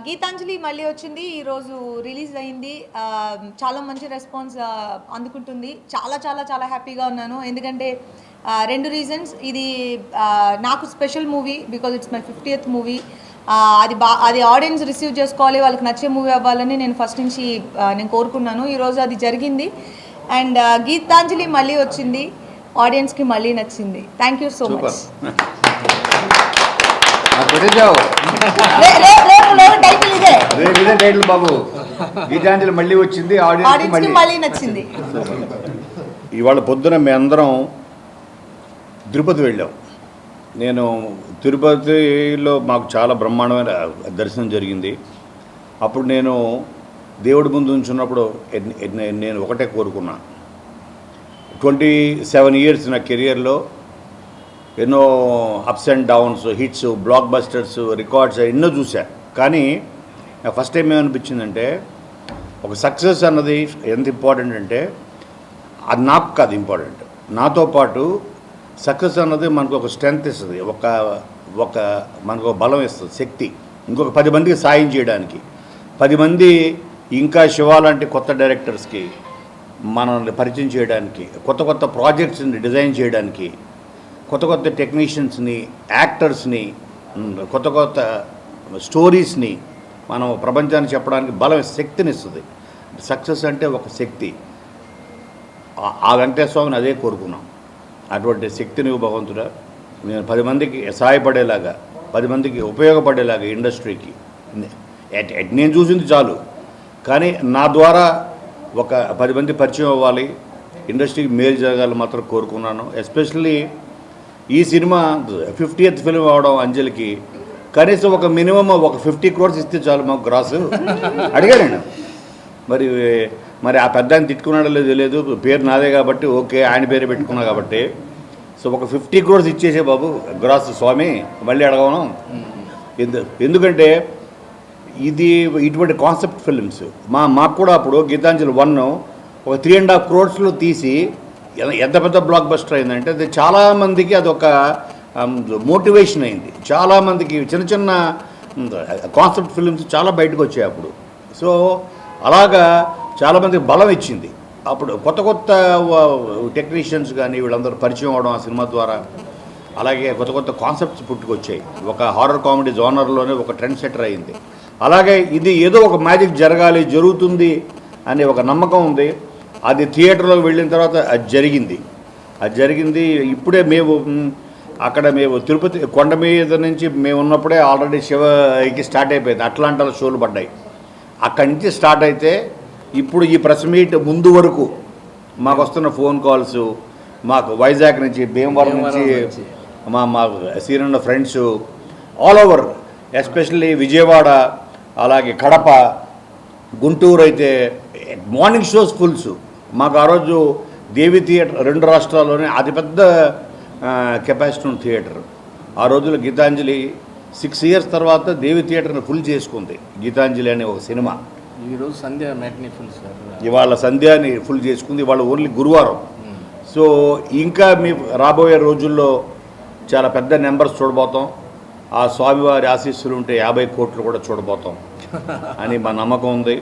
గీతాంజలి మళ్ళీ వచ్చింది, ఈరోజు రిలీజ్ అయింది. చాలా మంచి రెస్పాన్స్ అందుకుంటుంది. చాలా చాలా చాలా హ్యాపీగా ఉన్నాను. ఎందుకంటే రెండు రీజన్స్. ఇది నాకు special movie because it's my 50th movie. అది ఆడియన్స్ రిసీవ్ చేసుకోవాలి, వాళ్ళకి నచ్చే మూవీ అవ్వాలని నేను ఫస్ట్ నుంచి నేను కోరుకున్నాను. ఈరోజు అది జరిగింది. అండ్ గీతాంజలి మళ్ళీ వచ్చింది, ఆడియన్స్కి మళ్ళీ నచ్చింది. Thank you so much. బాబు గీతాంజలి మళ్ళీ వచ్చింది, ఆడియన్స్ మళ్ళీ నచ్చింది. ఇవాళ పొద్దున మేమందరం తిరుపతి వెళ్ళాం. నేను తిరుపతిలో మాకు చాలా బ్రహ్మాండమైన దర్శనం జరిగింది. అప్పుడు నేను దేవుడి ముందు ఉంచున్నప్పుడు నేను ఒకటే కోరుకున్నా. 27 years నా కెరియర్లో ఎన్నో ups and downs, hits, black busters, records ఎన్నో చూసా. కానీ నాకు ఫస్ట్ టైం ఏమనిపించిందంటే ఒక సక్సెస్ అన్నది ఎంత ఇంపార్టెంట్ అంటే అది నాకు కాదు ఇంపార్టెంట్, నాతో పాటు సక్సెస్ అన్నది మనకు ఒక స్ట్రెంగ్త్ ఇస్తుంది, మనకు బలం ఇస్తుంది, శక్తి. ఇంకొక 10 మందికి సాయం చేయడానికి, 10 మంది ఇంకా శివ లాంటి కొత్త డైరెక్టర్స్కి మనల్ని పరిచయం చేయడానికి, కొత్త కొత్త ప్రాజెక్ట్స్ని డిజైన్ చేయడానికి, కొత్త కొత్త టెక్నీషియన్స్ని, యాక్టర్స్ని, కొత్త కొత్త స్టోరీస్ని మనం ప్రపంచానికి చెప్పడానికి బలం, శక్తిని ఇస్తుంది. సక్సెస్ అంటే ఒక శక్తి. ఆ వెంకటేశ్వర స్వామిని అదే కోరుకున్నాం. అటువంటి శక్తిని భగవంతుడా నేను 10 మందికి సహాయపడేలాగా, 10 మందికి ఉపయోగపడేలాగా ఇండస్ట్రీకి నేను చూసింది చాలు, కానీ నా ద్వారా ఒక 10 మంది పరిచయం అవ్వాలి, ఇండస్ట్రీకి మేలు జరగాలని మాత్రం కోరుకున్నాను. ఎస్పెషల్లీ ఈ సినిమా 50th ఫిల్మ్ అవడం అంజలికి కనీసం ఒక మినిమం ఒక 50 crores ఇస్తే చాలు మాకు గ్రాస్ అడిగాను. మరి ఆ పెద్ద ఆయన తిట్టుకున్నాడో లేదో తెలియదు, పేరు నాదే కాబట్టి ఓకే, ఆయన పేరు పెట్టుకున్నా కాబట్టి. సో ఒక 50 crores ఇచ్చేసే బాబు గ్రాస్ స్వామి, మళ్ళీ అడగను. ఎందుకంటే ఇది ఇటువంటి కాన్సెప్ట్ ఫిల్మ్స్ మాకు కూడా అప్పుడు గీతాంజలి 1 ఒక 3.5 crores తీసి ఎంత పెద్ద బ్లాక్ బస్టర్ అయిందంటే అది చాలామందికి అదొక మోటివేషన్ అయింది. చాలామందికి చిన్న చిన్న కాన్సెప్ట్ ఫిల్మ్స్ చాలా బయటకు వచ్చాయి అప్పుడు. సో అలాగా చాలామందికి బలం ఇచ్చింది. అప్పుడు కొత్త కొత్త టెక్నీషియన్స్ కానీ వీళ్ళందరూ పరిచయం అవడం ఆ సినిమా ద్వారా. అలాగే కొత్త కొత్త కాన్సెప్ట్స్ పుట్టుకొచ్చాయి. ఒక హారర్ కామెడీ జోనర్లోనే ఒక ట్రెండ్ సెటర్ అయింది. అలాగే ఇది ఏదో ఒక మ్యాజిక్ జరుగుతుంది అనే ఒక నమ్మకం ఉంది. అది థియేటర్లోకి వెళ్ళిన తర్వాత అది జరిగింది. ఇప్పుడే మేము తిరుపతి కొండ మీద నుంచి మేము ఉన్నప్పుడే ఆల్రెడీ శివకి స్టార్ట్ అయిపోయింది, అట్లాంటాలో షోలు పడ్డాయి. అక్కడి నుంచి స్టార్ట్ అయితే ఇప్పుడు ఈ ప్రెస్ మీట్ ముందు వరకు మాకు వస్తున్న ఫోన్ కాల్స్, మాకు వైజాగ్ నుంచి, భీమవరం నుంచి మా senior friends all over, especially Vijayawada, అలాగే కడప, గుంటూరు అయితే మార్నింగ్ షోస్ ఫుల్స్. మాకు ఆ రోజు దేవి థియేటర్ 2 రాష్ట్రాల్లోనే అతిపెద్ద కెపాసిటీ ఉన్న థియేటర్. ఆ రోజుల్లో గీతాంజలి 6 years తర్వాత దేవి థియేటర్ని ఫుల్ చేసుకుంది గీతాంజలి అనే ఒక సినిమా. ఈరోజు సంధ్య మ్యాట్నీ ఫుల్ సార్, ఇవాళ సంధ్యాని ఫుల్ చేసుకుంది. ఇవాళ ఓన్లీ గురువారం. సో ఇంకా మీ రాబోయే రోజుల్లో చాలా పెద్ద నెంబర్స్ చూడబోతాం. ఆ స్వామివారి ఆశీస్సులు ఉంటే 50 కోట్లు కూడా చూడబోతాం అని మా నమ్మకం ఉంది.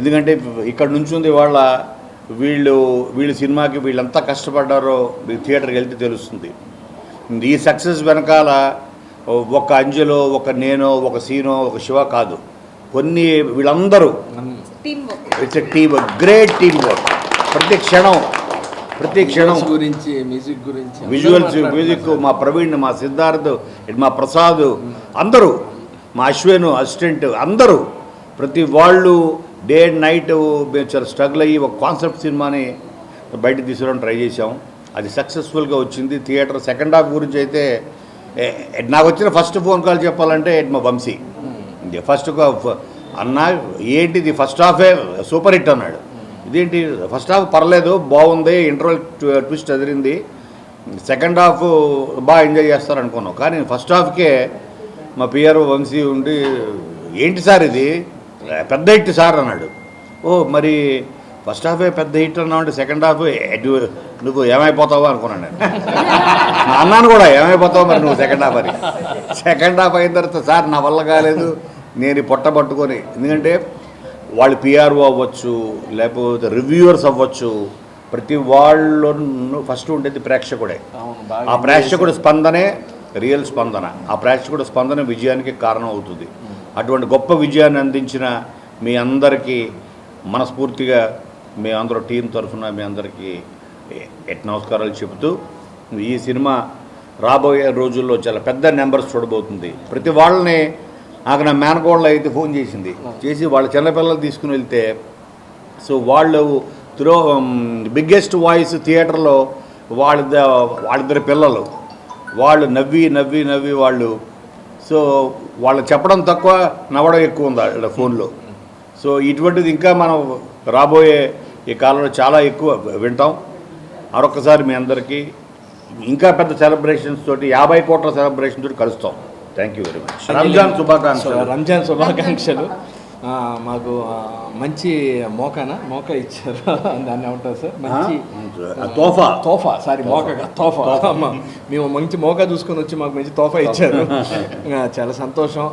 ఎందుకంటే ఇక్కడ నుంచి ఉంది వాళ్ళ వీళ్ళు సినిమాకి వీళ్ళంతా కష్టపడ్డారో థియేటర్కి వెళ్తే తెలుస్తుంది. ఈ సక్సెస్ వెనకాల ఒక అంజలో, ఒక నేను, ఒక సీనో, ఒక శివ కాదు, కొన్ని వీళ్ళందరూ it's a team, great team work. ప్రతి క్షణం గురించి, మ్యూజిక్ గురించి, మ్యూజిక్ మా ప్రవీణ్, మా సిద్ధార్థ్, మా ప్రసాద్, అందరూ, మా అశ్విన్ అసిస్టెంట్, అందరూ ప్రతి వాళ్ళు డే అండ్ నైట్ మేము చాలా స్ట్రగుల్ అయ్యి ఒక కాన్సెప్ట్ సినిమాని బయటకు తీసుకురావడం ట్రై చేసాం. అది సక్సెస్ఫుల్గా వచ్చింది. థియేటర్ సెకండ్ హాఫ్ గురించి అయితే నాకు వచ్చిన ఫస్ట్ ఫోన్ కాల్ చెప్పాలంటే మా వంశీ ఫస్ట్ అన్న ఏంటిది ఫస్ట్ హాఫే సూపర్ హిట్ అన్నాడు. ఇదేంటి ఫస్ట్ హాఫ్ పర్లేదు బాగుంది, ఇంటర్వెల్ ట్విస్ట్ అదిరింది, సెకండ్ హాఫ్ బాగా ఎంజాయ్ చేస్తారు అనుకున్నాం. కానీ ఫస్ట్ హాఫ్కే మా పిఆర్ వంశీ ఉండి ఏంటి సార్ ఇది పెద్ద హిట్ సార్ అన్నాడు. ఓ మరి ఫస్ట్ హాఫే పెద్ద హిట్ అన్నావు అంటే సెకండ్ హాఫ్ నువ్వు ఏమైపోతావో అనుకున్నాను నేను. అన్నాను కూడా ఏమైపోతావు మరి నువ్వు సెకండ్ హాఫ్ అని. సెకండ్ హాఫ్ అయిన తర్వాత సార్ నా వల్ల కాలేదు, నేను పొట్ట పట్టుకొని, ఎందుకంటే వాళ్ళు పిఆర్ఓ అవ్వచ్చు, లేకపోతే రివ్యూవర్స్ అవ్వచ్చు, ప్రతి వాళ్ళు ఫస్ట్ ఉండేది ప్రేక్షకుడే. ఆ ప్రేక్షకుడు స్పందనే రియల్ స్పందన, ఆ ప్రేక్షకుడు స్పందన విజయానికి కారణం అవుతుంది. అటువంటి గొప్ప విజయాన్ని అందించిన మీ అందరికీ మనస్ఫూర్తిగా మీ అందరూ టీం తరఫున మీ అందరికీ నమస్కారాలు చెబుతూ, ఈ సినిమా రాబోయే రోజుల్లో చాలా పెద్ద నెంబర్స్ చూడబోతుంది. ప్రతి వాళ్ళని నాకు నా మేనకోళ్ళు అయితే ఫోన్ చేసి వాళ్ళ చిన్నపిల్లలు తీసుకుని వెళ్తే, సో వాళ్ళు బిగ్గెస్ట్ వాయిస్ థియేటర్లో వాళ్ళిద్దరి పిల్లలు వాళ్ళు నవ్వి వాళ్ళు, సో వాళ్ళు చెప్పడం తక్కువ నవ్వడం ఎక్కువ ఉంది వాళ్ళ ఫోన్లో. సో ఇటువంటిది ఇంకా మనం రాబోయే ఈ కాలంలో చాలా ఎక్కువ వింటాం. మరొకసారి మీ అందరికీ ఇంకా పెద్ద సెలబ్రేషన్స్ తోటి 50 కోట్ల సెలబ్రేషన్ తోటి కలుస్తాం. Thank you very much. Ramzan శుభాకాంక్షలు. మాకు మంచి మోకా ఇచ్చారు, దాన్ని ఏమంటారు సార్, మంచి తోఫా సారీ తోఫా మేము మంచి మోకా చూసుకొని వచ్చి మాకు మంచి తోఫా ఇచ్చారు. చాలా సంతోషం.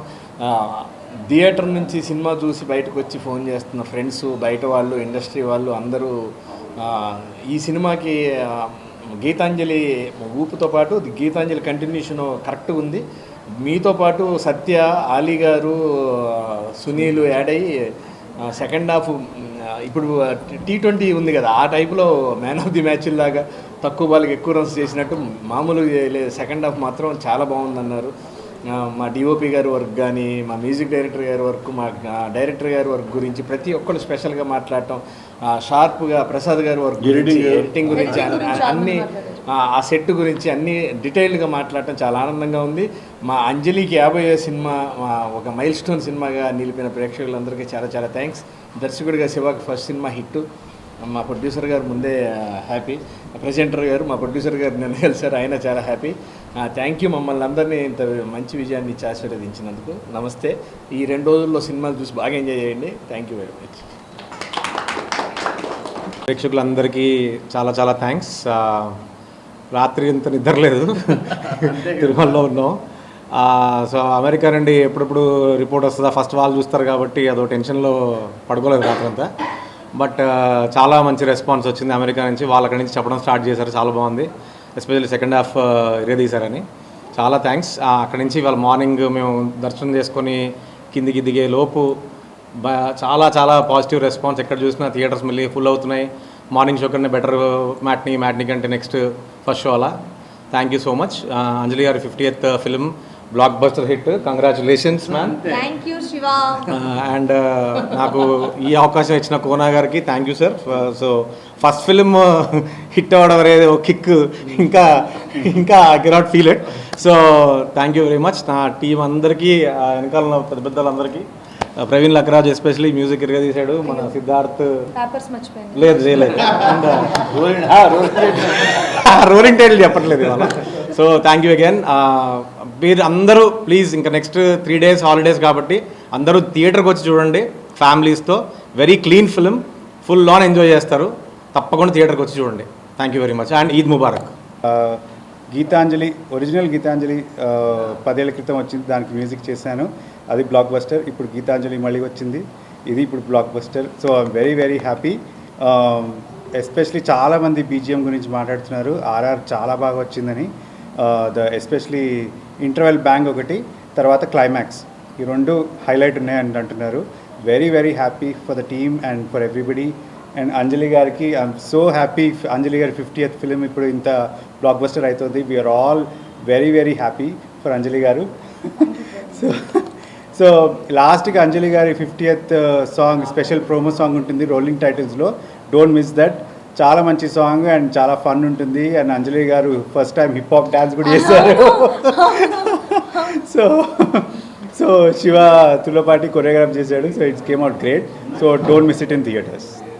థియేటర్ నుంచి సినిమా చూసి బయటకు వచ్చి ఫోన్ చేస్తున్న ఫ్రెండ్స్, బయట వాళ్ళు, ఇండస్ట్రీ వాళ్ళు అందరూ ఈ సినిమాకి గీతాంజలి ఊపుతో పాటు గీతాంజలి కంటిన్యూషన్ కరెక్ట్గా ఉంది. మీతో పాటు సత్య, ఆలీ గారు, సునీల్ యాడ్ అయ్యి సెకండ్ హాఫ్ ఇప్పుడు T20 ఉంది కదా, ఆ టైపులో మ్యాన్ ఆఫ్ ది మ్యాచ్ లాగా తక్కువ బాల్కి ఎక్కువ రన్స్ చేసినట్టు మామూలు సెకండ్ హాఫ్ మాత్రం చాలా బాగుందన్నారు. మా డిఓపి గారి వర్క్ కానీ, మా మ్యూజిక్ డైరెక్టర్ గారి వర్క్, మా డైరెక్టర్ గారి వర్క్ గురించి ప్రతి ఒక్కరు స్పెషల్గా మాట్లాడటం, షార్ప్గా ప్రసాద్ గారి వర్క్ గురించి, ఎడిటింగ్ గురించి అన్నీ, ఆ సెట్ గురించి అన్నీ డీటెయిల్డ్గా మాట్లాడటం చాలా ఆనందంగా ఉంది. మా అంజలికి 50వ సినిమా ఒక మైల్ స్టోన్ సినిమాగా నిలిపిన ప్రేక్షకులందరికీ చాలా చాలా థ్యాంక్స్. దర్శకుడిగా శివాకి ఫస్ట్ సినిమా హిట్. మా ప్రొడ్యూసర్ గారు ముందే హ్యాపీ, ప్రెజెంటర్ గారు మా ప్రొడ్యూసర్ గారు నన్ను కలిసారు, ఆయన చాలా హ్యాపీ. థ్యాంక్ యూ మమ్మల్ని అందరినీ ఇంత మంచి విజయాన్ని ఇచ్చి ఆశీర్వదించినందుకు. నమస్తే. ఈ 2 రోజుల్లో సినిమాలు చూసి బాగా ఎంజాయ్ చేయండి. Thank you very much. ప్రేక్షకులందరికీ చాలా చాలా థ్యాంక్స్. రాత్రి ఇంత నిద్రలేదు, తిరుమలలో ఉన్నాం. సో అమెరికా నుండి ఎప్పుడెప్పుడు రిపోర్ట్ వస్తుందా, ఫస్ట్ వాళ్ళు చూస్తారు కాబట్టి అదో టెన్షన్లో పడుకోలేదు రాత్రంతా. బట్ చాలా మంచి రెస్పాన్స్ వచ్చింది అమెరికా నుంచి. వాళ్ళు అక్కడి నుంచి చెప్పడం స్టార్ట్ చేశారు, చాలా బాగుంది, ఎస్పెషల్లీ సెకండ్ హాఫ్ తీశారని. చాలా థ్యాంక్స్. అక్కడి నుంచి ఇవాళ మార్నింగ్ మేము దర్శనం చేసుకొని కిందికి దిగే లోపు చాలా చాలా పాజిటివ్ రెస్పాన్స్. ఎక్కడ చూసినా థియేటర్స్ మళ్ళీ ఫుల్ అవుతున్నాయి. మార్నింగ్ షో కన్నా బెటర్ మ్యాట్నీ కంటే నెక్స్ట్ ఫస్ట్ షో అలా. Thank you so much. Anjali గారి 50th film blockbuster hit. Congratulations ma'am. Thank you Shiva. And నాకు ఈ అవకాశం ఇచ్చిన కోనా గారికి thank you sir. So first film hit అవ్వడం అనేది ఒక కిక్, ఇంకా I cannot feel it. So thank you very much. నా టీం అందరికీ, వెనకాల పెద్ద పెద్దలందరికీ, ప్రవీణ్ లక్రాజ్ ఎస్పెషలీ మ్యూజిక్ ఇరగా తీశాడు, మన సిద్ధార్థ్ లేదు రోలింగ్ టైటిల్ చెప్పట్లేదు ఇవాళ. So thank you again. మీరు అందరూ ప్లీజ్ ఇంకా నెక్స్ట్ 3 days హాలిడేస్ కాబట్టి అందరూ థియేటర్కి వచ్చి చూడండి ఫ్యామిలీస్తో. Very clean film, full on enjoy చేస్తారు. తప్పకుండా థియేటర్కి వచ్చి చూడండి. Thank you very much and Eid ముబారక్. గీతాంజలి, ఒరిజినల్ గీతాంజలి 10 ఏళ్ల క్రితం వచ్చింది, దానికి మ్యూజిక్ చేశాను, అది బ్లాక్ బస్టర్. ఇప్పుడు గీతాంజలి మళ్ళీ వచ్చింది, ఇది ఇప్పుడు block buster. So I'm very very happy. Especially చాలామంది బీజిఎం గురించి మాట్లాడుతున్నారు, ఆర్ఆర్ చాలా బాగా వచ్చిందని. ఎస్పెషలీ ఇంటర్వెల్ బ్యాంగ్ ఒకటి, తర్వాత క్లైమాక్స్, ఈ 2 హైలైట్ ఉన్నాయని అంటున్నారు. Very very happy for the team and for everybody. And Anjali గారికి ఐఎమ్ సో హ్యాపీ. అంజలి గారి 50th ఫిలిం ఇప్పుడు ఇంత బ్లాక్ బస్టర్ అవుతుంది. We are all very very happy for Anjali గారు. సో లాస్ట్కి అంజలి గారి 50th song special promo song ఉంటుంది రోలింగ్ టైటిల్స్లో, డోంట్ మిస్ దట్. చాలా మంచి సాంగ్ అండ్ చాలా ఫన్ ఉంటుంది. అండ్ అంజలి గారు first time hip hop dance కూడా చేశారు. సో శివ తులపాటి కొరియోగ్రాఫ్ చేశాడు. So it's came out great. So don't miss it in theatres.